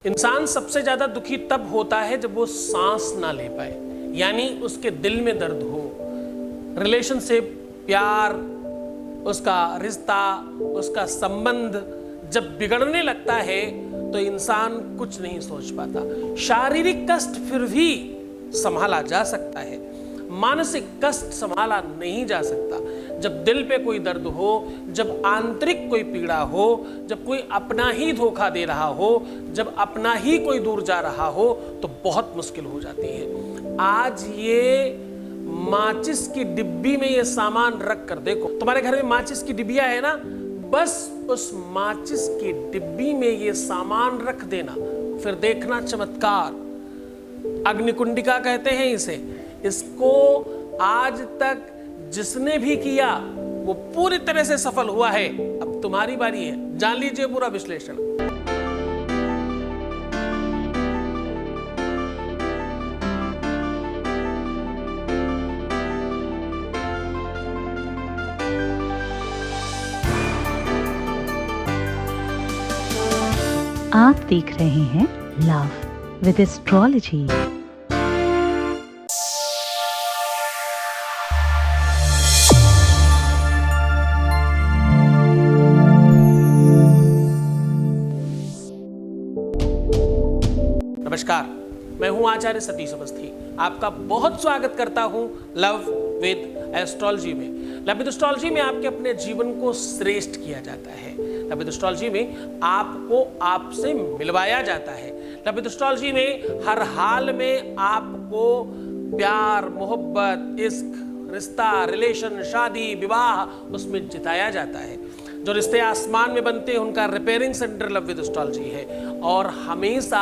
इंसान सबसे ज्यादा दुखी तब होता है जब वो सांस ना ले पाए, यानी उसके दिल में दर्द हो, रिलेशनशिप, प्यार, उसका रिश्ता, उसका संबंध जब बिगड़ने लगता है तो इंसान कुछ नहीं सोच पाता। शारीरिक कष्ट फिर भी संभाला जा सकता है, मानसिक कष्ट संभाला नहीं जा सकता। जब दिल पे कोई दर्द हो, जब आंतरिक कोई पीड़ा हो, जब कोई अपना ही धोखा दे रहा हो, जब अपना ही कोई दूर जा रहा हो, तो बहुत मुश्किल हो जाती है। आज ये माचिस की डिब्बी में ये सामान रख कर देखो, तुम्हारे घर में माचिस की डिब्बिया है ना, बस उस माचिस की डिब्बी में ये सामान रख देना, फिर देखना चमत्कार। अग्निकुंडिका कहते हैं इसे। इसको आज तक जिसने भी किया वो पूरी तरह से सफल हुआ है। अब तुम्हारी बारी है, जान लीजिए पूरा विश्लेषण। आप देख रहे हैं लव विद एस्ट्रोलॉजी। नमस्कार, मैं हूं आचार्य सतीश अवस्थी। आपका बहुत स्वागत करता हूं लव विद एस्ट्रोलॉजी में। लव विद एस्ट्रोलॉजी में आपके अपने जीवन को श्रेष्ठ किया जाता है। लव विद एस्ट्रोलॉजी में आपको आपसे मिलवाया जाता है। लव विद एस्ट्रोलॉजी में हर हाल में आपको प्यार, मोहब्बत, इश्क, रिश्ता, रिलेशन, शादी, विवाह उसमें जिताया जाता है। जो रिश्ते आसमान में बनते हैं उनका repairing centre love with astrology है, और हमेशा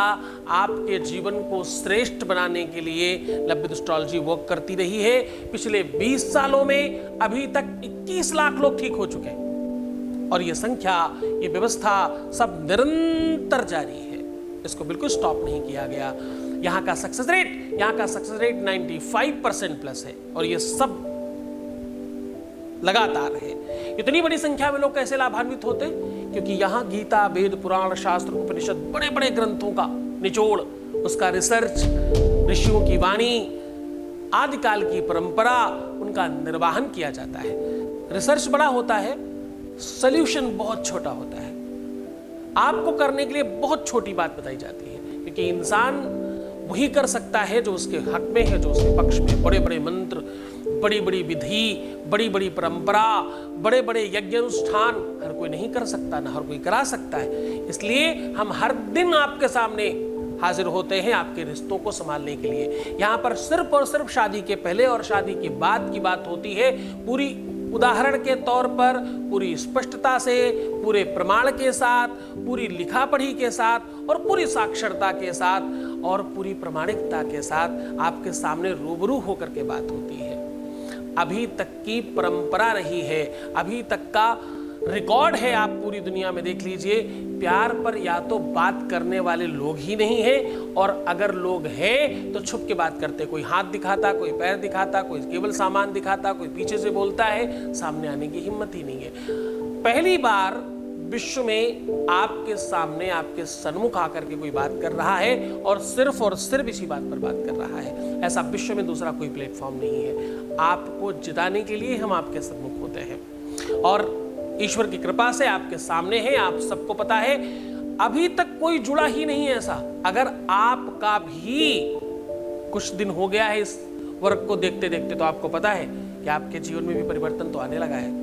आपके जीवन को श्रेष्ठ बनाने के लिए लव विद एस्ट्रोलॉजी वर्क करती रही है। पिछले 20 सालों में अभी तक 21 लाख लोग ठीक हो चुके हैं, और ये संख्या, ये व्यवस्था सब निरंतर जारी है। इसको बिल्कुल स्टॉप नहीं किया गया। यहाँ का सक्सेस रेट 95% प्लस है, और ये सब लगातार है। इतनी बड़ी संख्या में लोग कैसे लाभान्वित होते हैं? क्योंकि यहाँ गीता, वेद, पुराण, शास्त्र, उपनिषद, बड़े बड़े ग्रंथों का निचोड़, उसका रिसर्च, ऋषियों की वाणी, आदिकाल की परंपरा, उनका निर्वाहन किया जाता है। रिसर्च बड़ा होता है, सॉल्यूशन बहुत छोटा होता है। आपको करने के लिए बहुत छोटी बात बताई जाती है, क्योंकि इंसान वही कर सकता है जो उसके हक में है, जो उसके पक्ष में। बड़े बड़े मंत्र, बड़ी बड़ी विधि, बड़ी बड़ी परंपरा, बड़े बड़े यज्ञ अनुष्ठान हर कोई नहीं कर सकता, ना हर कोई करा सकता है। इसलिए हम हर दिन आपके सामने हाजिर होते हैं आपके रिश्तों को संभालने के लिए। यहाँ पर सिर्फ और सिर्फ शादी के पहले और शादी के बाद की बात होती है, पूरी उदाहरण के तौर पर, पूरी स्पष्टता से, पूरे प्रमाण के साथ, पूरी लिखा पढ़ी के साथ, और पूरी साक्षरता के साथ, और पूरी प्रामाणिकता के साथ आपके सामने रूबरू होकर के बात होती है। अभी तक की परंपरा रही है, अभी तक का रिकॉर्ड है। आप पूरी दुनिया में देख लीजिए, प्यार पर या तो बात करने वाले लोग ही नहीं हैं, और अगर लोग हैं तो छुप के बात करते। कोई हाथ दिखाता, कोई पैर दिखाता, कोई केवल सामान दिखाता, कोई पीछे से बोलता है, सामने आने की हिम्मत ही नहीं है। पहली बार विश्व में आपके सामने, आपके सन्मुख आकर के कोई बात कर रहा है, और सिर्फ इसी बात पर बात कर रहा है। ऐसा विश्व में दूसरा कोई प्लेटफॉर्म नहीं है। आपको जिताने के लिए हम आपके सन्मुख होते हैं, और ईश्वर की कृपा से आपके सामने है। आप सबको पता है, अभी तक कोई जुड़ा ही नहीं है ऐसा। अगर आपका भी कुछ दिन हो गया है इस वर्क को देखते देखते, तो आपको पता है कि आपके जीवन में भी परिवर्तन तो आने लगा है।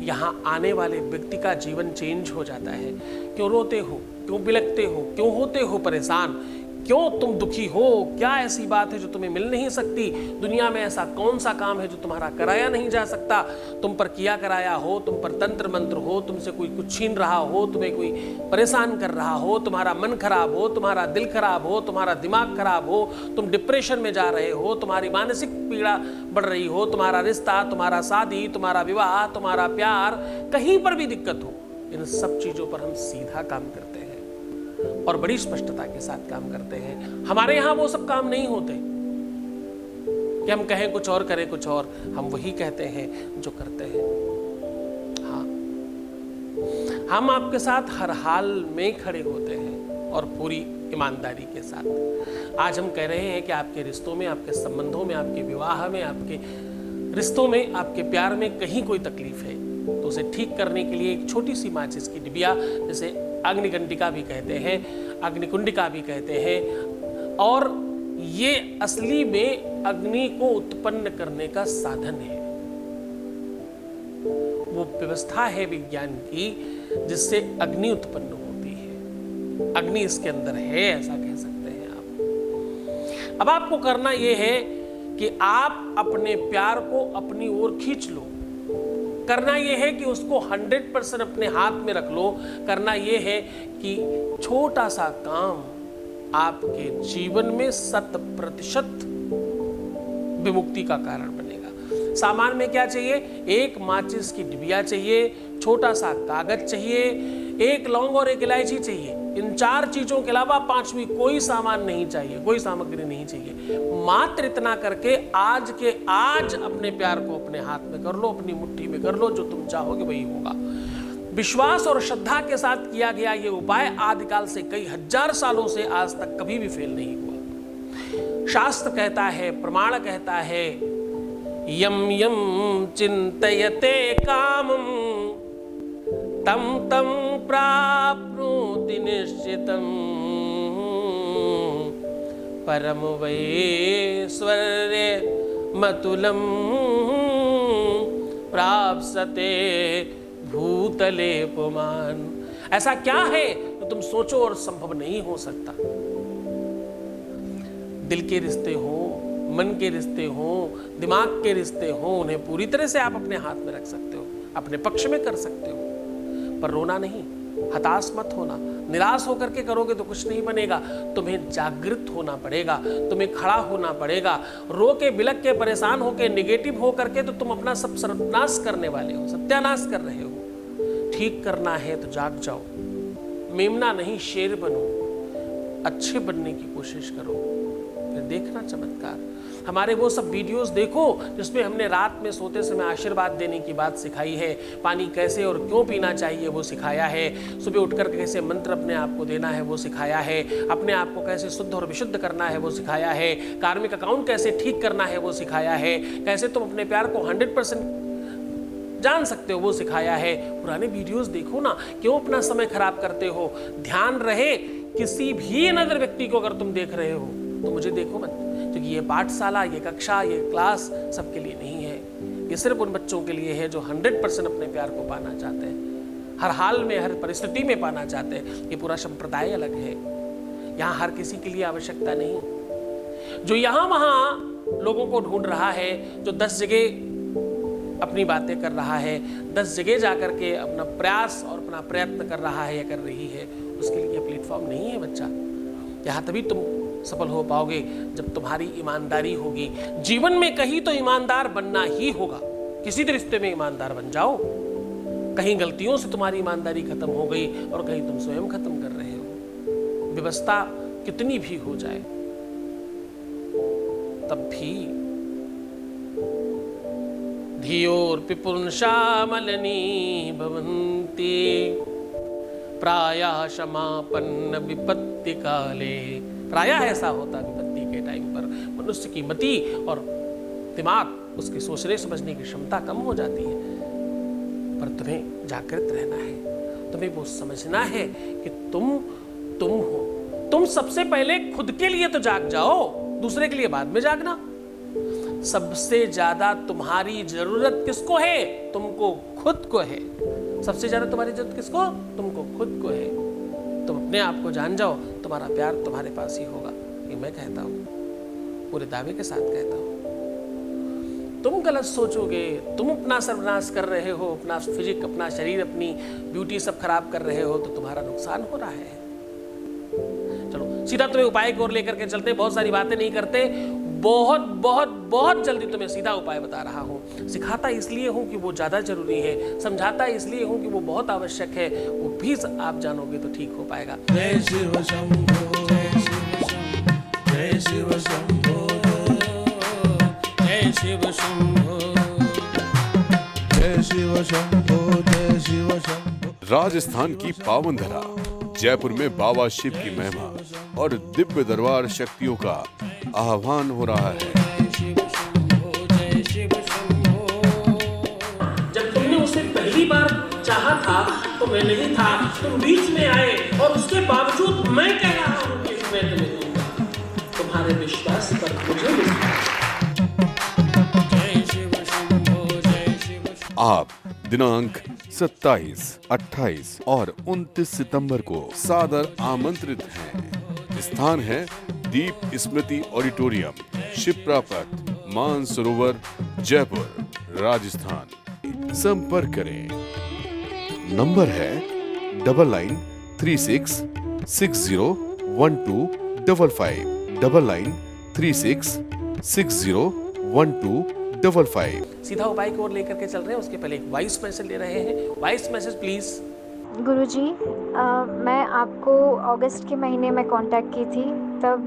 यहाँ आने वाले व्यक्ति का जीवन चेंज हो जाता है। क्यों रोते हो, क्यों बिलखते हो, क्यों होते हो परेशान, क्यों तुम दुखी हो? क्या ऐसी बात है जो तुम्हें मिल नहीं सकती? दुनिया में ऐसा कौन सा काम है जो तुम्हारा कराया नहीं जा सकता? तुम पर किया कराया हो, तुम पर तंत्र मंत्र हो, तुमसे कोई कुछ छीन रहा हो, तुम्हें कोई परेशान कर रहा हो, तुम्हारा मन खराब हो, तुम्हारा दिल खराब हो, तुम्हारा दिमाग खराब हो, तुम डिप्रेशन में जा रहे हो, तुम्हारी मानसिक पीड़ा बढ़ रही हो, तुम्हारा रिश्ता, तुम्हारा शादी, तुम्हारा विवाह, तुम्हारा प्यार, कहीं पर भी दिक्कत हो, इन सब चीजों पर हम सीधा काम करते हैं और बड़ी स्पष्टता के साथ काम करते हैं। हमारे यहाँ वो सब काम नहीं होते कि हम कहें कुछ और करें कुछ और। हम वही कहते हैं जो करते हैं। हाँ, हम आपके साथ हर हाल में खड़े होते हैं और पूरी ईमानदारी के साथ। आज हम कह रहे हैं कि आपके रिश्तों में, आपके संबंधों में, आपके विवाह में, आपके रिश्तों में, आपके प्यार में कहीं कोई तकलीफ है तो उसे ठीक करने के लिए एक छोटी सी माचिस की डिबिया, जैसे अग्निगंडिका भी कहते हैं, अग्निकुंडिका भी कहते हैं, और ये असली में अग्नि को उत्पन्न करने का साधन है। वो व्यवस्था है विज्ञान की जिससे अग्नि उत्पन्न होती है। अग्नि इसके अंदर है, ऐसा कह सकते हैं आप। अब आपको करना यह है कि आप अपने प्यार को अपनी ओर खींच लो। करना यह है कि उसको 100% अपने हाथ में रख लो। करना यह है कि छोटा सा काम आपके जीवन में 100% विमुक्ति का कारण बनेगा। सामान में क्या चाहिए? एक माचिस की डिबिया चाहिए, छोटा सा कागज चाहिए, एक लौंग और एक इलायची चाहिए। इन 4 चीजों के अलावा 5वीं कोई सामान नहीं चाहिए, कोई सामग्री नहीं चाहिए। मात्र इतना करके आज के आज अपने प्यार को अपने हाथ में कर लो, अपनी मुट्ठी में कर लो। जो तुम चाहोगे वही होगा। विश्वास और श्रद्धा के साथ किया गया ये उपाय आदिकाल से कई हजार सालों से आज तक कभी भी फेल नहीं हुआ। शास्त्र कहता है, प्रमाण कहता है, यम यम चिंतयते कामम तम तम प्राप्नोति निश्चितम परम वैश्वर्य मतुलम प्राप्स्यते भूतले पुमान। ऐसा क्या है जो तुम सोचो और संभव नहीं हो सकता? दिल के रिश्ते हो, मन के रिश्ते हो, दिमाग के रिश्ते हो, उन्हें पूरी तरह से आप अपने हाथ में रख सकते हो, अपने पक्ष में कर सकते हो। पर रोना नहीं, हताश मत होना। निराश होकर के करोगे तो कुछ नहीं बनेगा। तुम्हें जागृत होना पड़ेगा, तुम्हें खड़ा होना पड़ेगा। रो के बिलक के परेशान होके निगेटिव हो करके तो तुम अपना सब सर्वनाश करने वाले हो, सत्यानाश कर रहे हो। ठीक करना है तो जाग जाओ, मेमना नहीं शेर बनो, अच्छे बनने की कोशिश करो, फिर देखना चमत्कार। हमारे वो सब वीडियोस देखो जिसमें हमने रात में सोते समय आशीर्वाद देने की बात सिखाई है, पानी कैसे और क्यों पीना चाहिए वो सिखाया है, सुबह उठकर कैसे मंत्र अपने आप को देना है वो सिखाया है, अपने आप को कैसे शुद्ध और विशुद्ध करना है वो सिखाया है, कार्मिक अकाउंट कैसे ठीक करना है वो सिखाया है, कैसे तुम अपने प्यार को 100% जान सकते हो वो सिखाया है। पुराने वीडियोस देखो ना, क्यों अपना समय खराब करते हो? ध्यान रहे किसी भी अनदर व्यक्ति को अगर तुम देख रहे हो तो मुझे देखो मत, क्योंकि ये पाठशाला, ये कक्षा, ये क्लास सबके लिए नहीं है। ये सिर्फ उन बच्चों के लिए है जो 100% अपने प्यार को पाना चाहते हैं, हर हाल में, हर परिस्थिति में पाना चाहते हैं। ये पूरा संप्रदाय अलग है, यहाँ हर किसी के लिए आवश्यकता नहीं। जो यहाँ वहाँ लोगों को ढूंढ रहा है, जो 10 जगह अपनी बातें कर रहा है, 10 जगह जाकर के अपना प्रयास और अपना प्रयत्न कर रहा है या कर रही है, उसके लिए ये प्लेटफॉर्म नहीं है बच्चा। यहाँ तभी तुम सफल हो पाओगे जब तुम्हारी ईमानदारी होगी। जीवन में कहीं तो ईमानदार बनना ही होगा। किसी भी रिश्ते में ईमानदार बन जाओ। कहीं गलतियों से तुम्हारी ईमानदारी खत्म हो गई और कहीं तुम स्वयं खत्म कर रहे हो। व्यवस्था कितनी भी हो जाए तब भी धियोर्पिपुंसामलनी भवन्ति प्रायः समापन्न विपत्ति काले। प्रायः ऐसा होता विपत्ति के टाइम पर मनुष्य की मति और दिमाग, उसकी सोचने समझने की क्षमता कम हो जाती है। पर तुम्हें जागृत रहना है, तुम्हें वो समझना है कि तुम हो। तुम सबसे पहले खुद के लिए तो जाग जाओ, दूसरे के लिए बाद में जागना। सबसे ज्यादा तुम्हारी जरूरत किसको है? तुमको खुद को है। सबसे ज्यादा तुम्हारी जरूरत किसको? तुमको खुद को है। तुम अपने आप को जान जाओ, तुम्हारा प्यार तुम्हारे पास ही होगा। ये मैं कहता हूं, पूरे दावे के साथ कहता हूं। तुम गलत सोचोगे, तुम अपना सर्वनाश कर रहे हो, अपना फिजिक, अपना शरीर, अपनी ब्यूटी सब खराब कर रहे हो, तो तुम्हारा नुकसान हो रहा है। चलो सीधा तुम्हें उपाय की ओर लेकर के चलते। बहुत सारी बातें नहीं करते, बहुत बहुत बहुत जल्दी तुम्हें सीधा उपाय बता रहा हूं। सिखाता इसलिए हूं कि वो ज्यादा जरूरी है, समझाता इसलिए हूं कि वो बहुत आवश्यक है। वो भी आप जानोगे तो ठीक हो पाएगा। जय शिव शंभो, जय शिव शंभो, जय शिव शंभो, जय शिव शंभो, जय शिव शंभो, जय शिव शंभो। राजस्थान की पावन धरा, जयपुर में बाबा शिव की महिमा। और दिव्य दरबार शक्तियों का आह्वान हो रहा है। जब तुमने उसे पहली बार चाहा था तो मैं नहीं था, तुम बीच में आए और उसके बावजूद मैं कह रहा हूं कि मैं तुम्हें दूंगा। तुम्हारे विश्वास पर मुझे विश्वास। आप दिनांक 27, 28 और 29 सितंबर को सादर आमंत्रित हैं। स्थान है दीप स्मृति ऑडिटोरियम, शिप्रा पथ, मानसरोवर, जयपुर, राजस्थान। संपर्क करें। नंबर है 9936601255, 9936601255। सीधा उपाय की ओर लेकर के चल रहे हैं, उसके पहले एक वॉइस मैसेज ले रहे हैं। Voice message please. गुरुजी, मैं आपको अगस्त के महीने में कांटेक्ट की थी, तब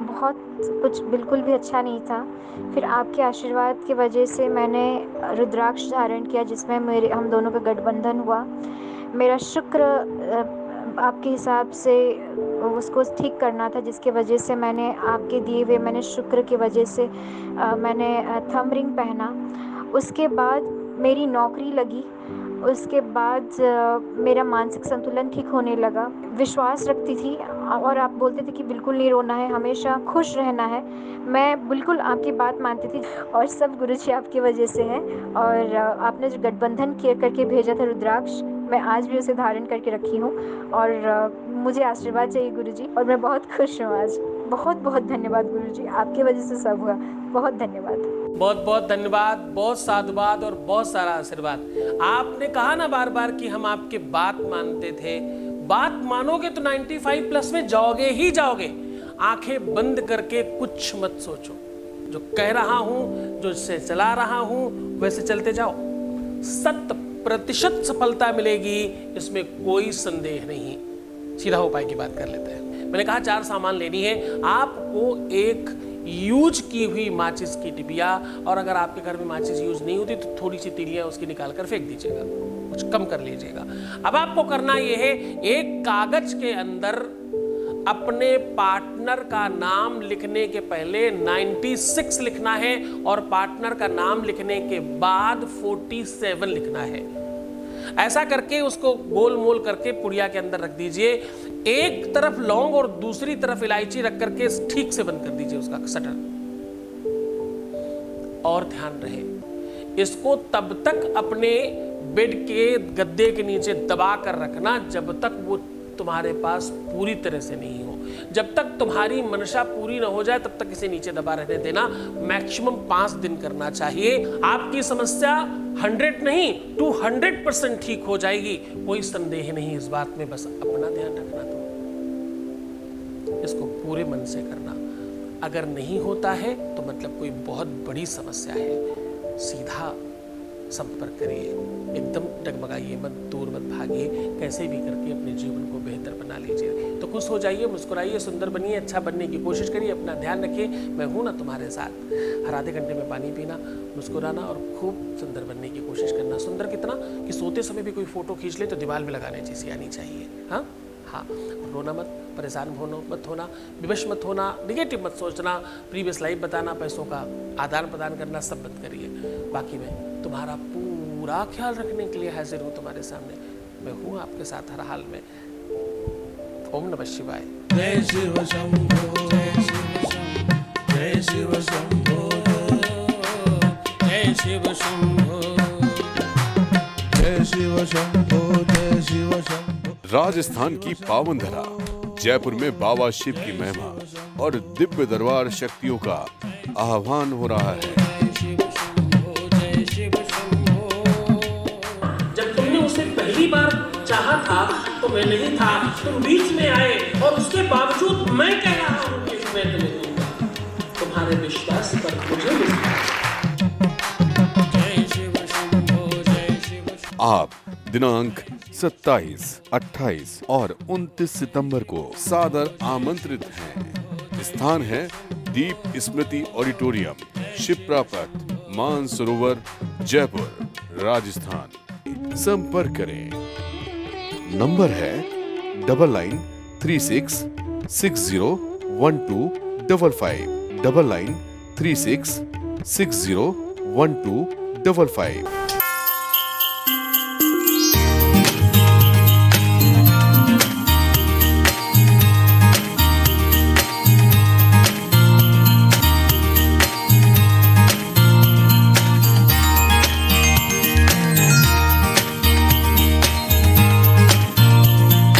बहुत कुछ बिल्कुल भी अच्छा नहीं था। फिर आपके आशीर्वाद की वजह से मैंने रुद्राक्ष धारण किया, जिसमें हम दोनों का गठबंधन हुआ। मेरा शुक्र आपके हिसाब से उसको ठीक करना था, जिसके वजह से मैंने आपके दिए हुए मैंने शुक्र की वजह से मैंने थंब रिंग पहना। उसके बाद मेरी नौकरी लगी। उसके बाद मेरा मानसिक संतुलन ठीक होने लगा। विश्वास रखती थी और आप बोलते थे कि बिल्कुल नहीं रोना है, हमेशा खुश रहना है। मैं बिल्कुल आपकी बात मानती थी और सब गुरुजी आपकी वजह से है। और आपने जो गठबंधन करके भेजा था रुद्राक्ष, मैं आज भी उसे धारण करके रखी हूँ। और मुझे आशीर्वाद चाहिए गुरुजी, और मैं बहुत खुश हूँ आज। बहुत बहुत धन्यवाद गुरुजी, आपकी वजह से सब हुआ। बहुत धन्यवाद। बहुत बहुत धन्यवाद, बहुत साधुवाद और बहुत सारा आशीर्वाद। आपने कहा ना बार बार कि हम आपकी बात मानते थे। बात मानोगे तो 95 प्लस में जाओगे ही जाओगे। आंखें बंद करके कुछ मत सोचो। जो कह रहा हूं, जो इससे चला रहा हूं, वैसे चलते जाओ। 100% सफलता मिलेगी, इसमें कोई संदेह नहीं। सीधा उपाय की बात कर लेते हैं। मैंने कहा 4 सामान लेनी है। आपको एक यूज की हुई माचिस की डिबिया, और अगर आपके घर में माचिस यूज नहीं होती तो थोड़ी सी तीलियां उसकी निकाल कर फेंक दीजिएगा, कुछ कम कर लीजिएगा। अब आपको करना यह है, एक कागज के अंदर अपने पार्टनर का नाम लिखने के पहले 96 लिखना है और पार्टनर का नाम लिखने के बाद 47 लिखना है। ऐसा करके उसको गोल मोल करके पुड़िया के अंदर रख दीजिए। एक तरफ लौंग और दूसरी तरफ इलायची रख करके ठीक से बंद कर दीजिए उसका शटर। और ध्यान रहे, इसको तब तक अपने बेड के गद्दे के नीचे दबा कर रखना जब तक वो तुम्हारे पास पूरी तरह से नहीं हो। जब तक तुम्हारी मनसा पूरी ना हो जाए तब तक इसे नीचे दबा रहने देना। मैक्सिमम 5 दिन करना चाहिए। आपकी समस्या 100 नहीं 200% ठीक हो जाएगी, कोई संदेह नहीं इस बात में। बस अपना ध्यान रखना। तो इसको पूरे मन से करना। अगर नहीं होता है तो मतलब कोई बहुत बड़ी समस्या है। सीधा संपर्क करिए, एकदम डगमगाइए मत, दूर मत भागिए। कैसे भी करके अपने जीवन को बेहतर बना लीजिए। तो खुश हो जाइए, मुस्कुराइए, सुंदर बनिए, अच्छा बनने की कोशिश करिए। अपना ध्यान रखिए, मैं हूं ना तुम्हारे साथ। हर आधे घंटे में पानी पीना, मुस्कुराना और खूब सुंदर बनने की कोशिश करना। सुंदर कितना कि सोते समय भी कोई फोटो खींच ले तो दीवार में लगाने जैसी आनी चाहिए। हाँ, रोना मत, परेशान मत होना, विवश मत होना, निगेटिव मत सोचना, प्रीवियस लाइफ बताना, पैसों का आदान प्रदान करना सब बंद करिए। बाकी मैं तुम्हारा पूरा ख्याल रखने के लिए हाजिर हूँ तुम्हारे सामने। मैं हूँ आपके साथ हर हाल में। ओम नमः शिवाय। जय शिव शंभो, जय शिव शंभो, जय शिव शंभो, जय शिव शंभो, जय शिव शंभो, जय शिव शंभो। राजस्थान की पावन धरा जयपुर में बाबा शिव की महिमा और दिव्य दरबार शक्तियों का आह्वान हो रहा है। जब तुमने उसे पहली बार चाहा था तो मैं नहीं था, तुम बीच में आए और उसके बावजूद मैं कह रहा हूं कि मैं तुम्हें दूंगा। तुम्हारे विश्वास पर मुझे विश्वास। आप दिनांक 27, 28 और 29 सितंबर को सादर आमंत्रित हैं। स्थान है दीप स्मृति ऑडिटोरियम, शिप्रा पथ, मानसरोवर, जयपुर, राजस्थान। संपर्क करें। नंबर है 9936 601255 9936 601255